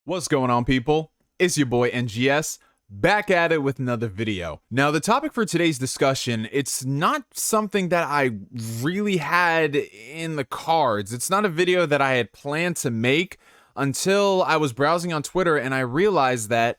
What's going on, people? It's your boy NGS, back at it with another video. Now, the topic for today's discussion, it's not something that I really had in the cards. It's not a video that I had planned to make until I was browsing on Twitter and I realized that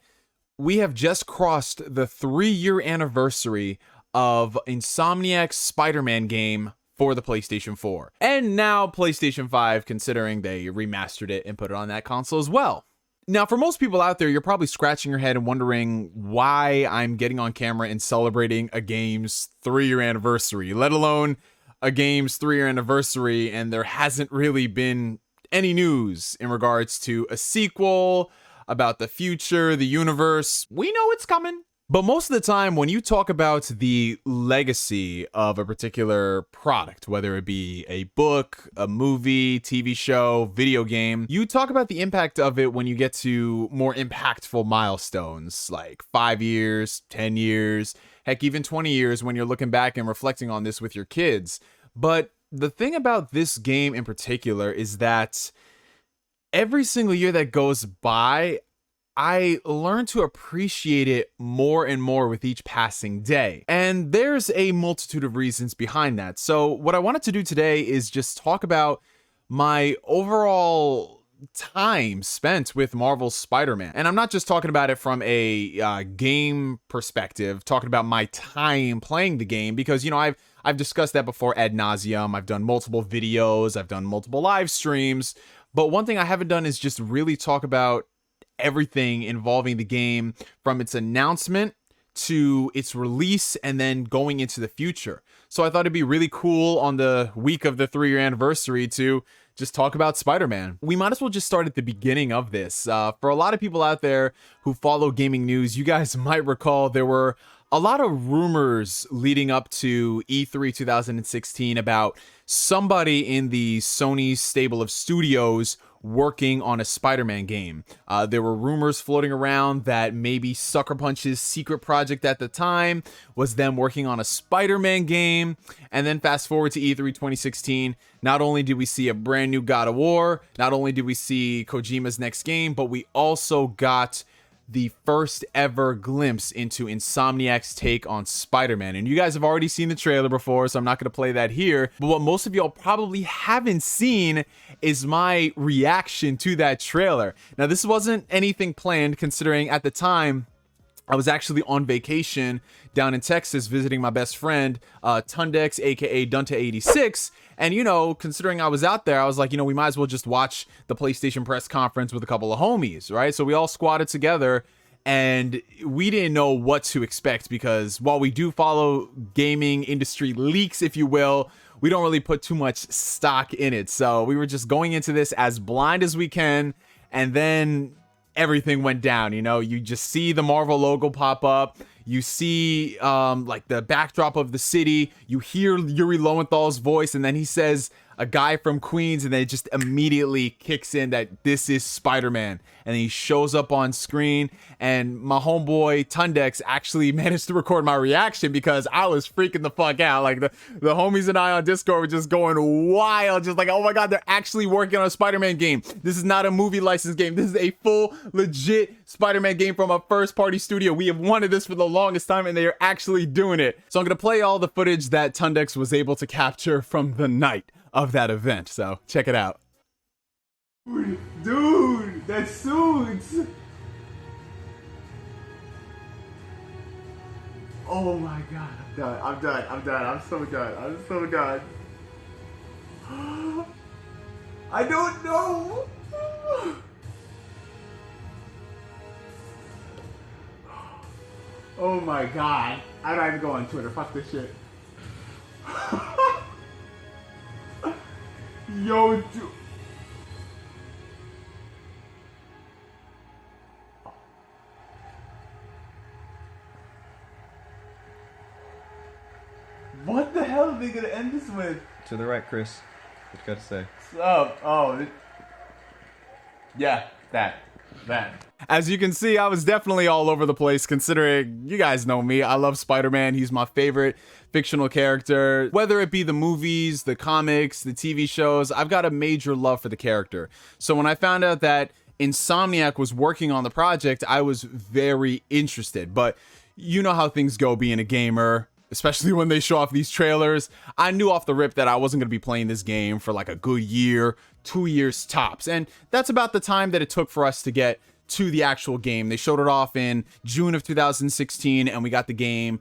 we have just crossed the 3-year anniversary of Insomniac's Spider-Man game for the PlayStation 4. And now PlayStation 5, considering they remastered it and put it on that console as well. Now, for most people out there, you're probably scratching your head and wondering why I'm getting on camera and celebrating a game's 3-year anniversary, let alone a game's 3-year anniversary, and there hasn't really been any news in regards to a sequel, about the future, the universe. We know it's coming. But most of the time, when you talk about the legacy of a particular product, whether it be a book, a movie, TV show, video game, you talk about the impact of it when you get to more impactful milestones, like 5 years, 10 years, heck, even 20 years when you're looking back and reflecting on this with your kids. But the thing about this game in particular is that every single year that goes by, I learn to appreciate it more and more with each passing day. And there's a multitude of reasons behind that. So what I wanted to do today is just talk about my overall time spent with Marvel's Spider-Man. And I'm not just talking about it from a game perspective, talking about my time playing the game, because, you know, I've discussed that before ad nauseum. I've done multiple videos, I've done multiple live streams. But one thing I haven't done is just really talk about everything involving the game from its announcement to its release and then going into the future. So I thought it'd be really cool on the week of the 3-year anniversary to just talk about Spider-Man. We might as well just start at the beginning of this. For a lot of people out there who follow gaming news, you guys might recall there were a lot of rumors leading up to E3 2016 about somebody in the Sony stable of studios working on a Spider-Man game. There were rumors floating around that maybe Sucker Punch's secret project at the time was them working on a Spider-Man game. And then fast forward to E3 2016, not only did we see a brand new God of War, not only did we see Kojima's next game, but we also got the first ever glimpse into Insomniac's take on Spider-Man. And you guys have already seen the trailer before, so I'm not going to play that here. But what most of y'all probably haven't seen is my reaction to that trailer. Now, this wasn't anything planned, considering at the time I was actually on vacation down in Texas visiting my best friend, Tundex, aka Dunta86. And, you know, considering I was out there, I was like, you know, we might as well just watch the PlayStation press conference with a couple of homies, right? So we all squatted together and we didn't know what to expect, because while we do follow gaming industry leaks, if you will, we don't really put too much stock in it. So we were just going into this as blind as we can. And then everything went down. You know, you just see the Marvel logo pop up. You see like the backdrop of the city. You hear Yuri Lowenthal's voice, and then he says a guy from Queens, and then it just immediately kicks in that this is Spider-Man. And he shows up on screen, and my homeboy Tundex actually managed to record my reaction because I was freaking the fuck out. Like the homies and I on Discord were just going wild, just like, oh my god, they're actually working on a Spider-Man game. This is not a movie license game. This is a full legit Spider-Man game from a first party studio. We have wanted this for the longest time, and they are actually doing it. So I'm gonna play all the footage that Tundex was able to capture from the night of that event. So check it out. Dude, that suit. Oh my god, I'm done. I'm so done. I don't know. Oh my god. I don't even go on Twitter. Fuck this shit. Yo, dude. What the hell are they gonna end this with? To the right, Chris. What you got to say? Oh. Yeah, that. As you can see, I was definitely all over the place, considering you guys know me. I love Spider-Man. He's my favorite fictional character. Whether it be the movies, the comics, the TV shows, I've got a major love for the character. So when I found out that Insomniac was working on the project, I was very interested. But you know how things go being a gamer, especially when they show off these trailers. I knew off the rip that I wasn't going to be playing this game for like a good year, 2 years tops. And that's about the time that it took for us to get to the actual game. They showed it off in June of 2016, and we got the game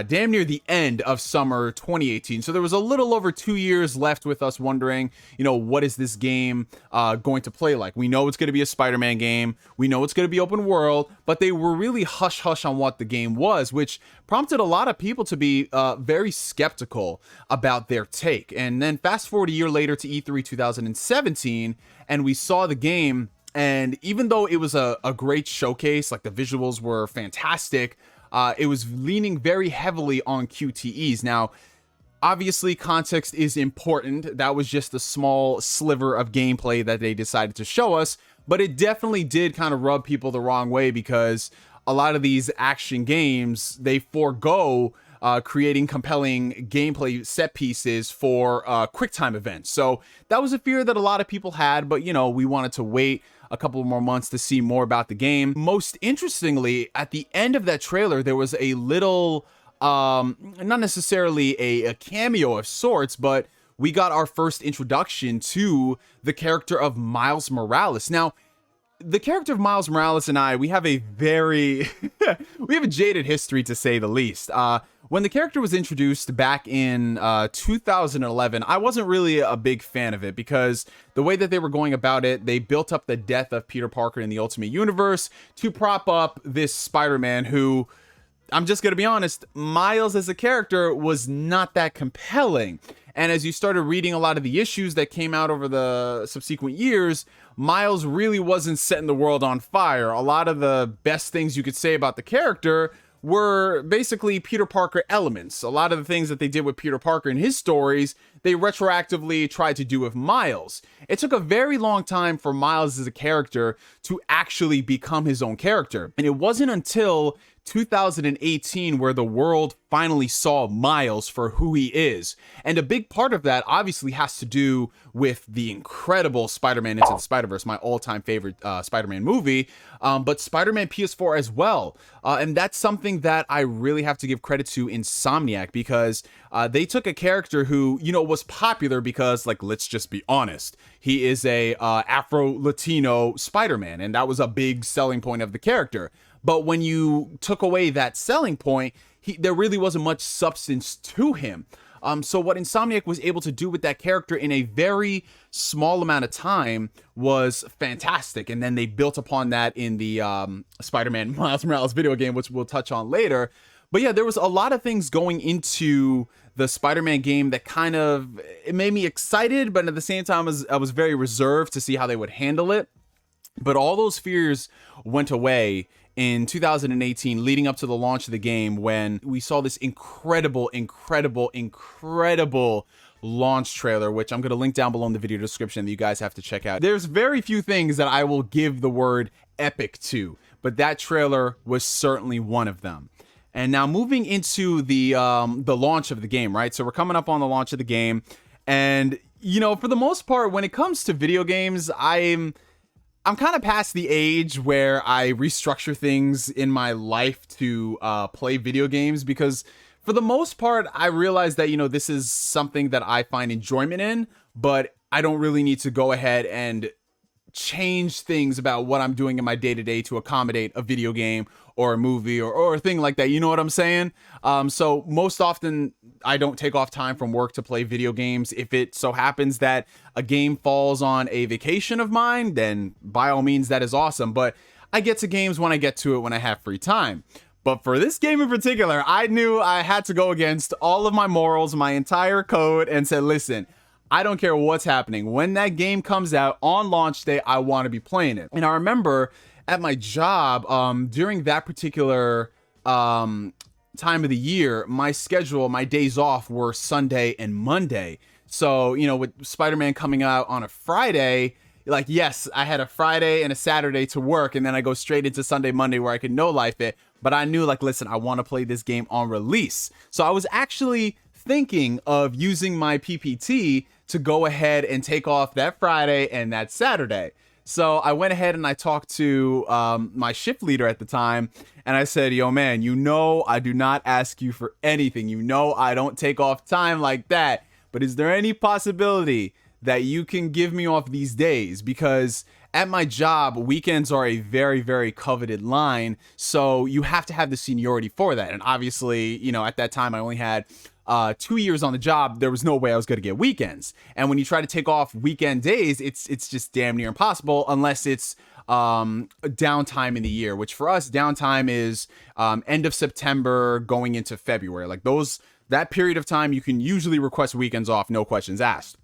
damn near the end of summer 2018. So there was a little over 2 years left with us wondering, you know, what is this game going to play like? We know it's going to be a Spider-Man game. We know it's going to be open world, but they were really hush-hush on what the game was, which prompted a lot of people to be very skeptical about their take. And then fast forward a year later to E3 2017, and we saw the game. And even though it was a great showcase, like the visuals were fantastic, it was leaning very heavily on QTEs. Now, obviously, context is important. That was just a small sliver of gameplay that they decided to show us, but it definitely did kind of rub people the wrong way because a lot of these action games, they forego creating compelling gameplay set pieces for QuickTime events. So that was a fear that a lot of people had, but you know, we wanted to wait a couple more months to see more about the game. Most interestingly, at the end of that trailer, there was a little, not necessarily a cameo of sorts, but we got our first introduction to the character of Miles Morales. Now, the character of Miles Morales and I, we have a very, we have a jaded history to say the least. When the character was introduced back in 2011, I wasn't really a big fan of it because the way that they were going about it, they built up the death of Peter Parker in the Ultimate Universe to prop up this Spider-Man who, I'm just going to be honest, Miles as a character was not that compelling. And as you started reading a lot of the issues that came out over the subsequent years, Miles really wasn't setting the world on fire. A lot of the best things you could say about the character were basically Peter Parker elements. A lot of the things that they did with Peter Parker in his stories, they retroactively tried to do with Miles. It took a very long time for Miles as a character to actually become his own character. And it wasn't until 2018 where the world finally saw Miles for who he is. And a big part of that obviously has to do with the incredible Spider-Man Into the Spider-Verse, my all-time favorite Spider-Man movie, but Spider-Man PS4 as well. And that's something that I really have to give credit to Insomniac because they took a character who, you know, was popular because, like, let's just be honest, he is a Afro-Latino Spider-Man, and that was a big selling point of the character. But when you took away that selling point, there really wasn't much substance to him. So what Insomniac was able to do with that character in a very small amount of time was fantastic. And then they built upon that in the Spider-Man Miles Morales video game, which we'll touch on later. But yeah, there was a lot of things going into the Spider-Man game that kind of, it made me excited, but at the same time, I was very reserved to see how they would handle it. But all those fears went away in 2018, leading up to the launch of the game, when we saw this incredible launch trailer, which I'm going to link down below in the video description that you guys have to check out. There's very few things that I will give the word epic to, but that trailer was certainly one of them. And now moving into the launch of the game, right? So we're coming up on the launch of the game, and you know, for the most part, when it comes to video games, I'm kind of past the age where I restructure things in my life to play video games, because for the most part, I realize that, you know, this is something that I find enjoyment in, but I don't really need to go ahead and change things about what I'm doing in my day-to-day to accommodate a video game or a movie or a thing like that. You know what I'm saying? So most often I don't take off time from work to play video games. If it so happens that a game falls on a vacation of mine, then by all means, that is awesome. But I get to games when I get to it, when I have free time. But for this game in particular, I knew I had to go against all of my morals, my entire code, and said, listen, I don't care what's happening. When that game comes out on launch day, I want to be playing it. And I remember at my job, during that particular time of the year, my schedule, my days off were Sunday and Monday. So, you know, with Spider-Man coming out on a Friday, like, yes, I had a Friday and a Saturday to work, and then I go straight into Sunday, Monday where I could no life it. But I knew, like, listen, I want to play this game on release. So I was actually thinking of using my PPT to go ahead and take off that Friday and that Saturday. So I went ahead and I talked to my shift leader at the time, and I said, yo, man, I do not ask you for anything. I don't take off time like that. But is there any possibility that you can give me off these days? Because at my job, weekends are a very, very coveted line. So you have to have the seniority for that. And obviously, at that time, I only had 2 years on the job. There was no way I was going to get weekends. And when you try to take off weekend days, it's just damn near impossible unless it's downtime in the year, which for us, downtime is end of September going into February. Like that period of time, you can usually request weekends off, no questions asked.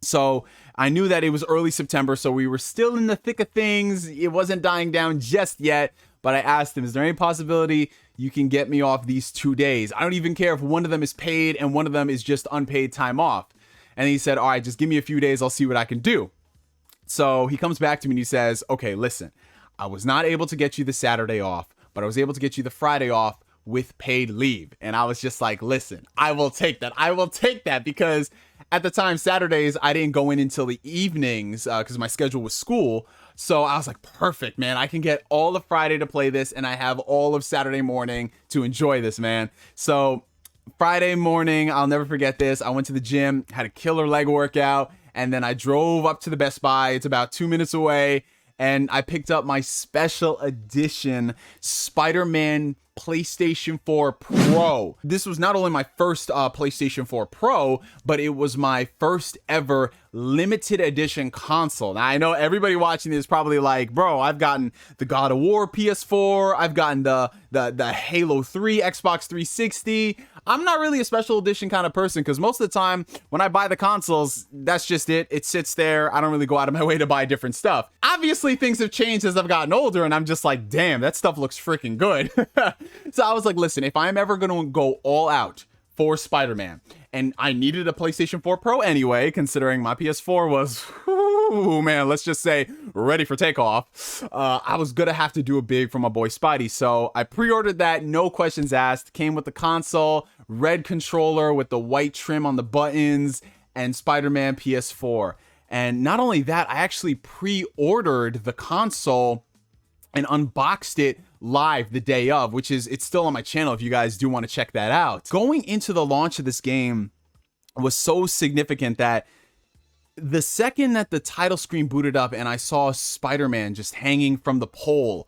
So I knew that it was early September, so we were still in the thick of things. It wasn't dying down just yet, but I asked him, is there any possibility you can get me off these 2 days? I don't even care if one of them is paid and one of them is just unpaid time off. And he said, all right, just give me a few days. I'll see what I can do. So he comes back to me and he says, okay, listen, I was not able to get you the Saturday off, but I was able to get you the Friday off with paid leave. And I was just like, listen, I will take that. I will take that, because at the time, Saturdays, I didn't go in until the evenings because my schedule was school. So I was like, perfect, man. I can get all of Friday to play this, and I have all of Saturday morning to enjoy this, man. So Friday morning, I'll never forget this. I went to the gym, had a killer leg workout, and then I drove up to the Best Buy. It's about 2 minutes away, and I picked up my special edition Spider-Man PlayStation 4 Pro. This was not only my first PlayStation 4 Pro, but it was my first ever limited edition console. Now, I know everybody watching this is probably like, bro, I've gotten the God of War PS4, I've gotten the Halo 3 Xbox 360. I'm not really a special edition kind of person, because most of the time when I buy the consoles, that's just it. It sits there. I don't really go out of my way to buy different stuff. Obviously, things have changed as I've gotten older, and I'm just like, damn, that stuff looks freaking good. So I was like, listen, if I'm ever going to go all out for Spider-Man, and I needed a PlayStation 4 Pro anyway, considering my PS4 was, man, let's just say ready for takeoff, I was going to have to do a big for my boy Spidey. So I pre-ordered that, no questions asked, came with the console, red controller with the white trim on the buttons, and Spider-Man PS4. And not only that, I actually pre-ordered the console and unboxed it live the day of, which is, it's still on my channel if you guys do want to check that out. Going into the launch of this game was so significant that the second that the title screen booted up and I saw Spider-Man just hanging from the pole,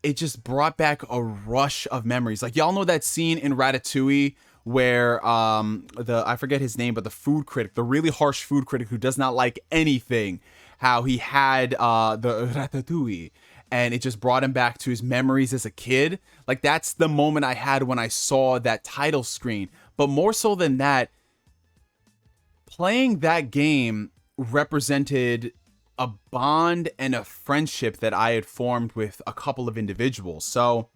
it just brought back a rush of memories. Like, y'all know that scene in Ratatouille where I forget his name, but the food critic, the really harsh food critic who does not like anything, how he had the ratatouille, and it just brought him back to his memories as a kid. Like, that's the moment I had when I saw that title screen. But more so than that, playing that game represented a bond and a friendship that I had formed with a couple of individuals. So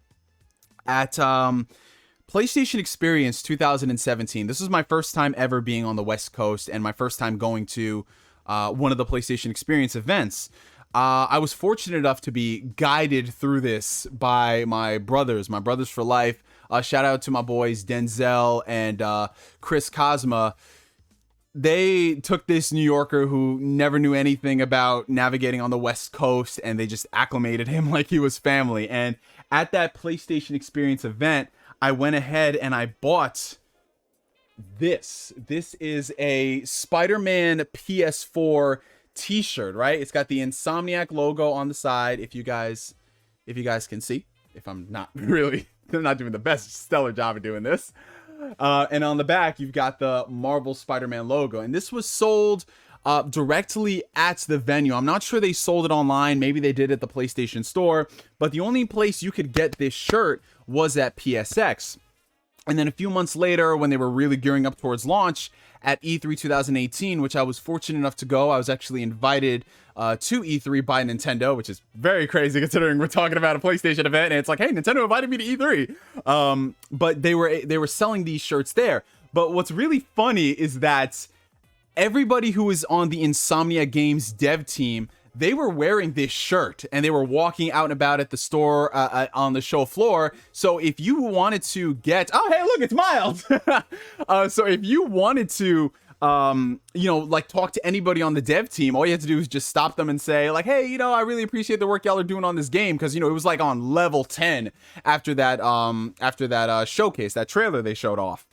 at PlayStation Experience 2017, this was my first time ever being on the West Coast and my first time going to one of the PlayStation Experience events. I was fortunate enough to be guided through this by my brothers for life. Shout out to my boys Denzel and Chris Cosma. They took this New Yorker who never knew anything about navigating on the West Coast, and they just acclimated him like he was family. And at that PlayStation Experience event, I went ahead and I bought this. This is a Spider-Man PS4 t-shirt, right? It's got the Insomniac logo on the side, if you guys can see, if I'm not really not doing the best stellar job of doing this. And on the back, you've got the Marvel Spider-Man logo. And this was sold directly at the venue. I'm not sure they sold it online. Maybe they did at the PlayStation Store. But the only place you could get this shirt was at PSX. And then a few months later, when they were really gearing up towards launch at E3 2018, which I was fortunate enough to go, I was actually invited to E3 by Nintendo, which is very crazy considering we're talking about a PlayStation event and it's like, hey, Nintendo invited me to E3. But they were selling these shirts there. But what's really funny is that everybody who was on the Insomnia Games dev team, they were wearing this shirt and they were walking out and about at the store on the show floor. So if you wanted to get, oh, hey, look, it's Miles. So if you wanted to like talk to anybody on the dev team. All you have to do is just stop them and say like, hey, I really appreciate the work y'all are doing on this game. Cause it was like on level 10 after that showcase, that trailer they showed off.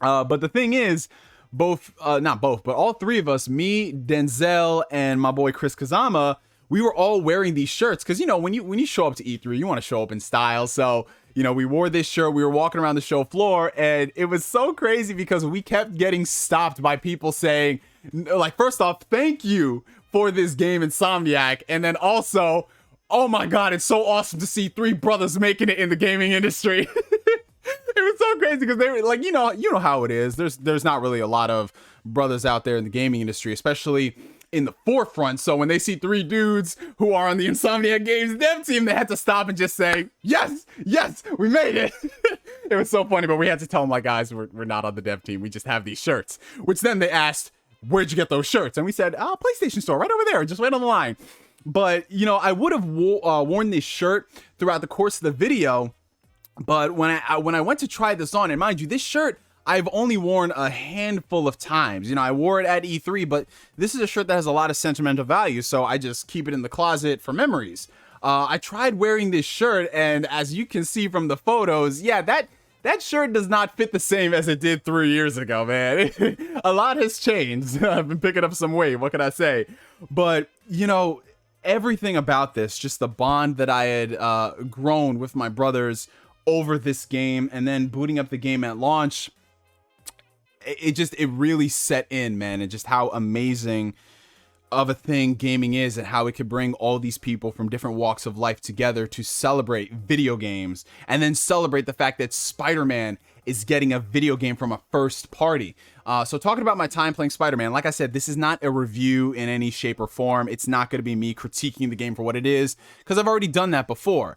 But the thing is, not both, but all three of us, me, Denzel, and my boy Chris Kazama, we were all wearing these shirts. Cause when you show up to E3, you want to show up in style. So, we wore this shirt, we were walking around the show floor, and it was so crazy because we kept getting stopped by people saying, like, first off, thank you for this game, Insomniac. And then also, oh my God, it's so awesome to see three brothers making it in the gaming industry. It was so crazy because they were like, you know how it is. There's not really a lot of brothers out there in the gaming industry, especially in the forefront. So when they see three dudes who are on the Insomniac Games dev team, they had to stop and just say, yes, we made it. It was so funny, but we had to tell them like, guys, we're not on the dev team. We just have these shirts, which then they asked, where'd you get those shirts? And we said, PlayStation Store right over there. Just wait on the line. But, I would have worn this shirt throughout the course of the video. But when I went to try this on, and mind you, this shirt I've only worn a handful of times. I wore it at E3, but this is a shirt that has a lot of sentimental value, so I just keep it in the closet for memories. I tried wearing this shirt, and as you can see from the photos, yeah, that shirt does not fit the same as it did 3 years ago, man. A lot has changed. I've been picking up some weight, what can I say? But, everything about this, just the bond that I had grown with my brothers over this game, and then booting up the game at launch, it really set in, man, and just how amazing of a thing gaming is and how it could bring all these people from different walks of life together to celebrate video games, and then celebrate the fact that Spider-Man is getting a video game from a first party. So talking about my time playing Spider-Man, like I said, this is not a review in any shape or form. It's not going to be me critiquing the game for what it is, because I've already done that before.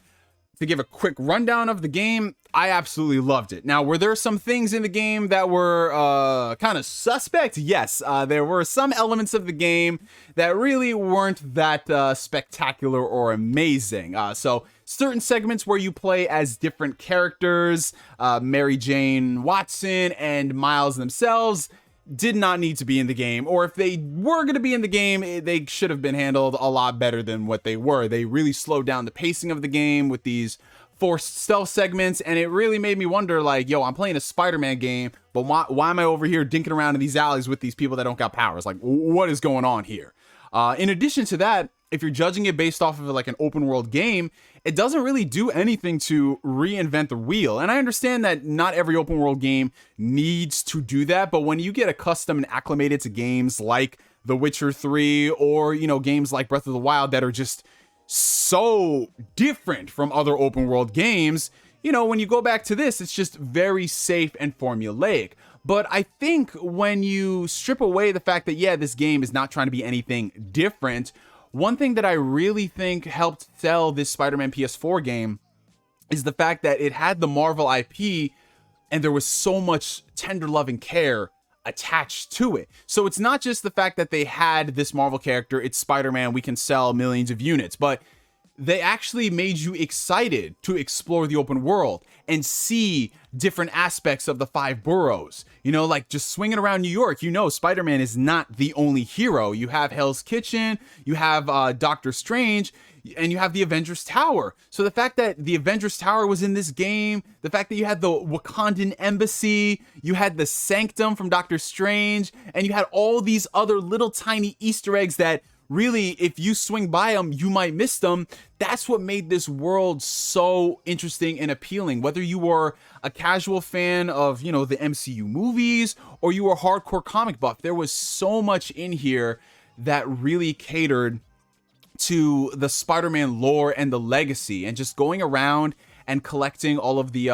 To give a quick rundown of the game, I absolutely loved it. Now, were there some things in the game that were kind of suspect? Yes, there were some elements of the game that really weren't that spectacular or amazing. So certain segments where you play as different characters, Mary Jane Watson and Miles themselves, did not need to be in the game, or if they were going to be in the game, they should have been handled a lot better than what they were. They really slowed down the pacing of the game with these forced stealth segments, and it really made me wonder, like, yo, I'm playing a Spider-Man game, but why am I over here dinking around in these alleys with these people that don't got powers? Like, what is going on here? In addition to that, if you're judging it based off of like an open world game, it doesn't really do anything to reinvent the wheel. And I understand that not every open world game needs to do that, but when you get accustomed and acclimated to games like The Witcher 3 or, games like Breath of the Wild that are just so different from other open world games, when you go back to this, it's just very safe and formulaic. But I think when you strip away the fact that, yeah, this game is not trying to be anything different, one thing that I really think helped sell this Spider-Man PS4 game is the fact that it had the Marvel IP and there was so much tender love and care attached to it. So it's not just the fact that they had this Marvel character, it's Spider-Man, we can sell millions of units, but they actually made you excited to explore the open world and see different aspects of the 5 boroughs. Like just swinging around New York, Spider-Man is not the only hero. You have Hell's Kitchen, you have Doctor Strange, and you have the Avengers Tower. So the fact that the Avengers Tower was in this game, the fact that you had the Wakandan Embassy, you had the Sanctum from Doctor Strange, and you had all these other little tiny Easter eggs that really, if you swing by them, you might miss them. That's what made this world so interesting and appealing. Whether you were a casual fan of, the MCU movies, or you were a hardcore comic buff, there was so much in here that really catered to the Spider-Man lore and the legacy, and just going around and collecting all of the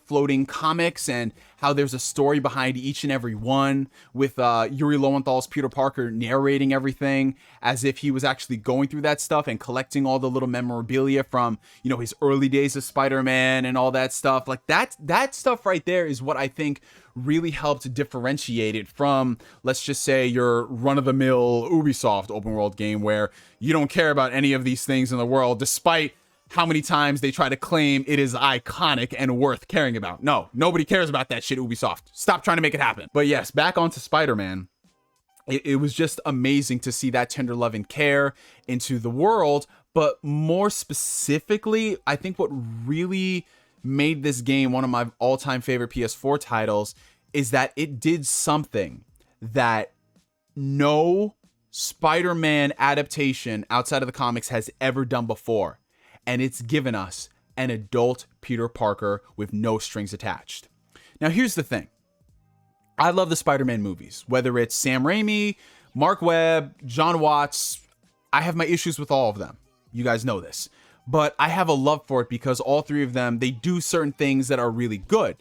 floating comics and how there's a story behind each and every one, with Yuri Lowenthal's Peter Parker narrating everything as if he was actually going through that stuff, and collecting all the little memorabilia from, his early days of Spider-Man and all that stuff. Like that stuff right there is what I think really helped differentiate it from, let's just say, your run-of-the-mill Ubisoft open world game where you don't care about any of these things in the world, despite how many times they try to claim it is iconic and worth caring about. No, nobody cares about that shit, Ubisoft. Stop trying to make it happen. But yes, back onto Spider-Man. it was just amazing to see that tender love and care into the world. But more specifically, I think what really made this game one of my all-time favorite PS4 titles is that it did something that no Spider-Man adaptation outside of the comics has ever done before. And it's given us an adult Peter Parker with no strings attached. Now, here's the thing. I love the Spider-Man movies, whether it's Sam Raimi, Mark Webb, John Watts. I have my issues with all of them. You guys know this. But I have a love for it because all three of them, they do certain things that are really good.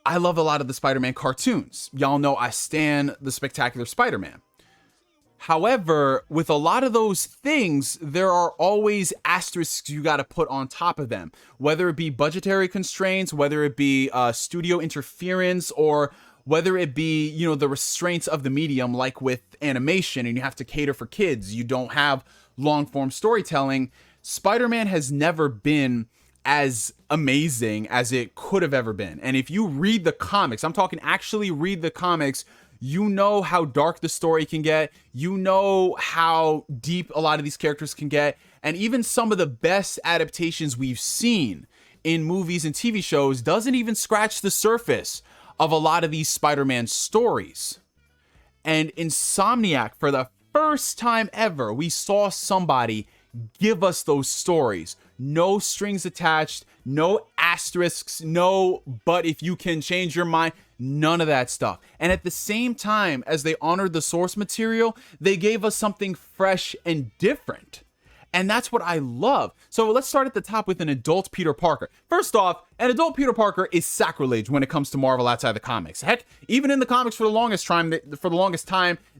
I love a lot of the Spider-Man cartoons. Y'all know I stan the Spectacular Spider-Man. However, with a lot of those things, there are always asterisks you got to put on top of them, whether it be budgetary constraints, whether it be studio interference, or whether it be, you know, the restraints of the medium, like with animation, and you have to cater for kids. You don't have long form storytelling. Spider-Man has never been as amazing as it could have ever been. And if you read the comics, I'm talking actually read the comics, you know how dark the story can get. You know how deep a lot of these characters can get. And even some of the best adaptations we've seen in movies and TV shows doesn't even scratch the surface of a lot of these Spider-Man stories. And Insomniac, for the first time ever, we saw somebody give us those stories. No strings attached, no asterisks, no, but if you can change your mind, none of that stuff. And at the same time as they honored the source material, they gave us something fresh and different. And that's what I love. So let's start at the top with an adult Peter Parker. First off, an adult Peter Parker is sacrilege when it comes to Marvel outside the comics. Heck, even in the comics for the longest time,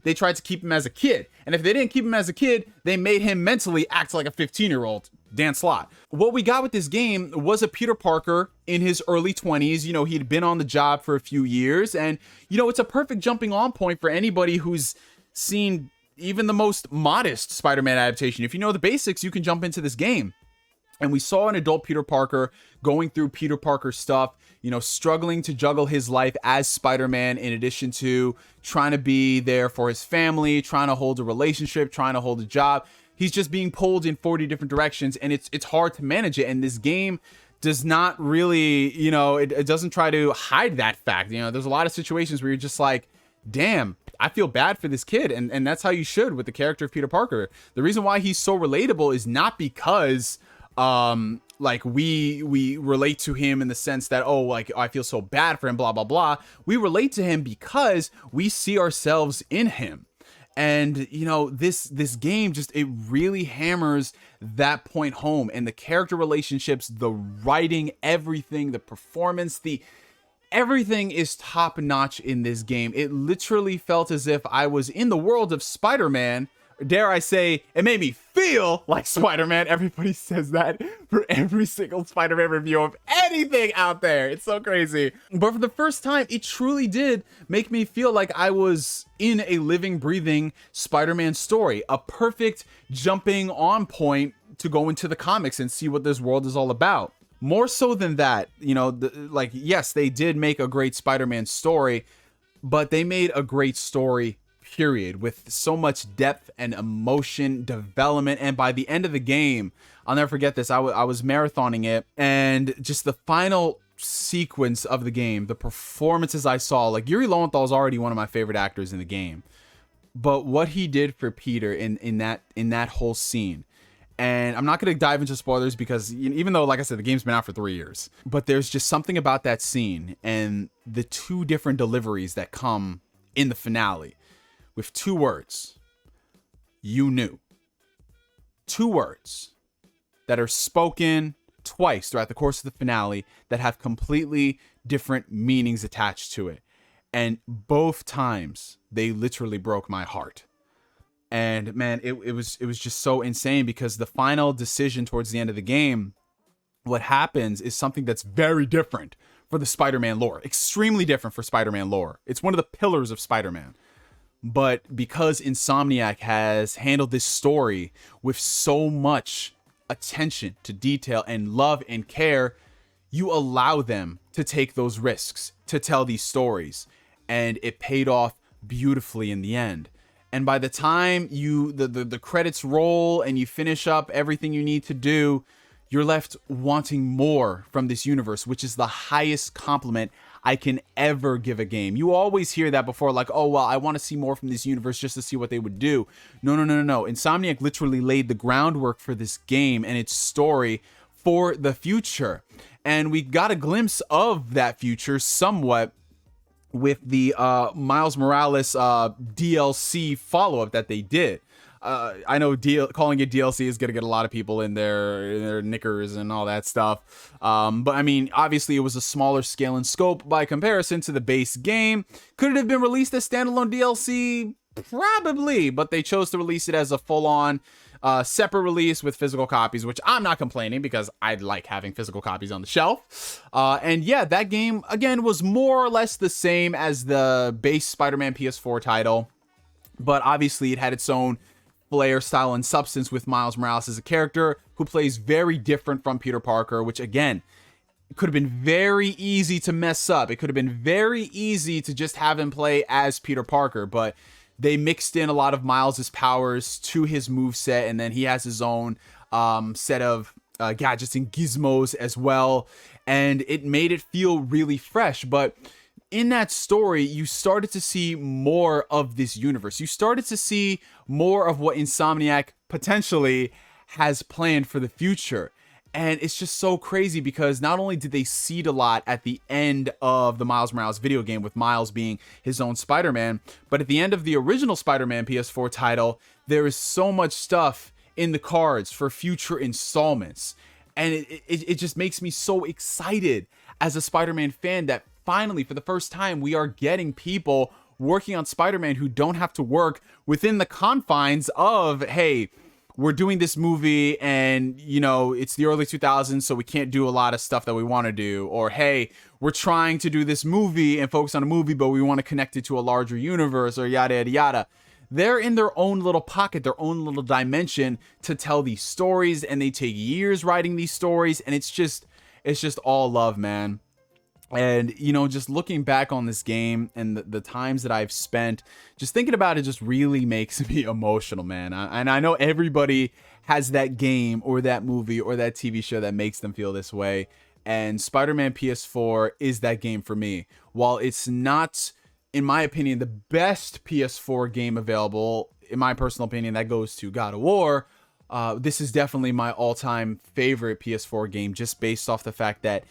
they tried to keep him as a kid. And if they didn't keep him as a kid, they made him mentally act like a 15-year-old. Dan Slott. What we got with this game was a Peter Parker in his early 20s. You know, he'd been on the job for a few years. And, you know, it's a perfect jumping on point for anybody who's seen even the most modest Spider-Man adaptation. If you know the basics, you can jump into this game. And we saw an adult Peter Parker going through Peter Parker stuff, you know, struggling to juggle his life as Spider-Man in addition to trying to be there for his family, trying to hold a relationship, trying to hold a job. He's just being pulled in 40 different directions, and it's hard to manage it. And this game does not really, you know, it doesn't try to hide that fact. You know, there's a lot of situations where you're just like, damn, I feel bad for this kid. And that's how you should with the character of Peter Parker. The reason why he's so relatable is not because like we relate to him in the sense that, oh, like I feel so bad for him, blah, blah, blah. We relate to him because we see ourselves in him. And, you know, this game just, it really hammers that point home. And the character relationships, the writing, everything, the performance, everything is top notch in this game. It literally felt as if I was in the world of Spider-Man. Dare I say, it made me feel like Spider-Man. Everybody says that for every single Spider-Man review of anything out there. It's so crazy. But for the first time, it truly did make me feel like I was in a living, breathing Spider-Man story. A perfect jumping on point to go into the comics and see what this world is all about. More so than that, you know, like, yes, they did make a great Spider-Man story, but they made a great story period, with so much depth and emotion development. And by the end of the game, I'll never forget this, I was marathoning it, and just the final sequence of the game, the performances I saw, like Yuri Lowenthal is already one of my favorite actors in the game, but what he did for Peter in that whole scene. And I'm not going to dive into spoilers because even though, like I said, the game's been out for 3 years, but there's just something about that scene and the two different deliveries that come in the finale. With 2 words, you knew. 2 words that are spoken twice throughout the course of the finale that have completely different meanings attached to it. And both times, they literally broke my heart. And man, it was just so insane because the final decision towards the end of the game, what happens is something that's very different for the Spider-Man lore. Extremely different for Spider-Man lore. It's one of the pillars of Spider-Man. But because Insomniac has handled this story with so much attention to detail and love and care, you allow them to take those risks to tell these stories. And it paid off beautifully in the end. And by the time the credits roll and you finish up everything you need to do, you're left wanting more from this universe, which is the highest compliment I can ever give a game. You always hear that before, like, oh, well, I want to see more from this universe just to see what they would do. No. Insomniac literally laid the groundwork for this game and its story for the future. And we got a glimpse of that future somewhat with the Miles Morales DLC follow-up that they did. I know calling it DLC is gonna get a lot of people in their knickers and all that stuff. But I mean, obviously it was a smaller scale and scope by comparison to the base game. Could it have been released as standalone DLC? Probably, but they chose to release it as a full-on separate release with physical copies, which I'm not complaining because I like having physical copies on the shelf. And yeah, that game, again, was more or less the same as the base Spider-Man PS4 title, but obviously it had its own flair, style, and substance with Miles Morales as a character who plays very different from Peter Parker, which again, it could have been very easy to mess up. It could have been very easy to just have him play as Peter Parker, but they mixed in a lot of Miles's powers to his moveset, and then he has his own set of gadgets and gizmos as well, and it made it feel really fresh. But in that story, you started to see more of this universe. You started to see more of what Insomniac potentially has planned for the future. And it's just so crazy because not only did they seed a lot at the end of the Miles Morales video game with Miles being his own Spider-Man, but at the end of the original Spider-Man PS4 title, there is so much stuff in the cards for future installments. And it just makes me so excited as a Spider-Man fan that finally, for the first time, we are getting people working on Spider-Man who don't have to work within the confines of, hey, we're doing this movie and, you know, it's the early 2000s, so we can't do a lot of stuff that we want to do. Or, hey, we're trying to do this movie and focus on a movie, but we want to connect it to a larger universe, or yada, yada, yada. They're in their own little pocket, their own little dimension to tell these stories, and they take years writing these stories, and it's just all love, man. And, you know, just looking back on this game and the times that I've spent just thinking about it just really makes me emotional, man. And I know everybody has that game or that movie or that TV show that makes them feel this way. And Spider-Man PS4 is that game for me. While it's not, in my opinion, the best PS4 game available, in my personal opinion, that goes to God of War. This is definitely my all-time favorite PS4 game, just based off the fact that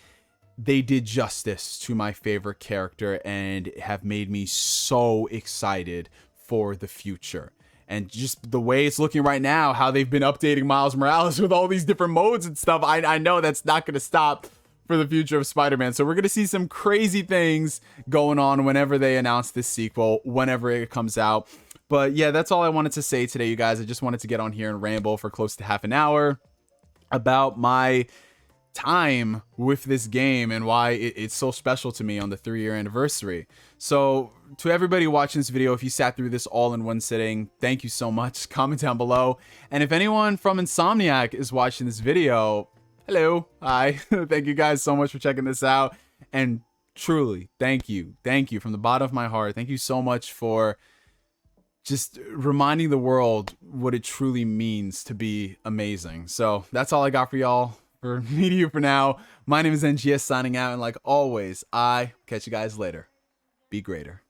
they did justice to my favorite character and have made me so excited for the future. And just the way it's looking right now, how they've been updating Miles Morales with all these different modes and stuff, I know that's not going to stop for the future of Spider-Man. So we're going to see some crazy things going on whenever they announce this sequel, whenever it comes out. But yeah, that's all I wanted to say today, you guys. I just wanted to get on here and ramble for close to half an hour about my time with this game and why it's so special to me on the 3-year anniversary. So to everybody watching this video, if you sat through this all in one sitting, thank you so much. Comment down below. And if anyone from Insomniac is watching this video, hello, hi. Thank you guys so much for checking this out. And truly, thank you from the bottom of my heart. Thank you so much for just reminding the world what it truly means to be amazing. So that's all I got for y'all. For me to you for now. My name is NGS signing out, and like always, I catch you guys later. Be greater.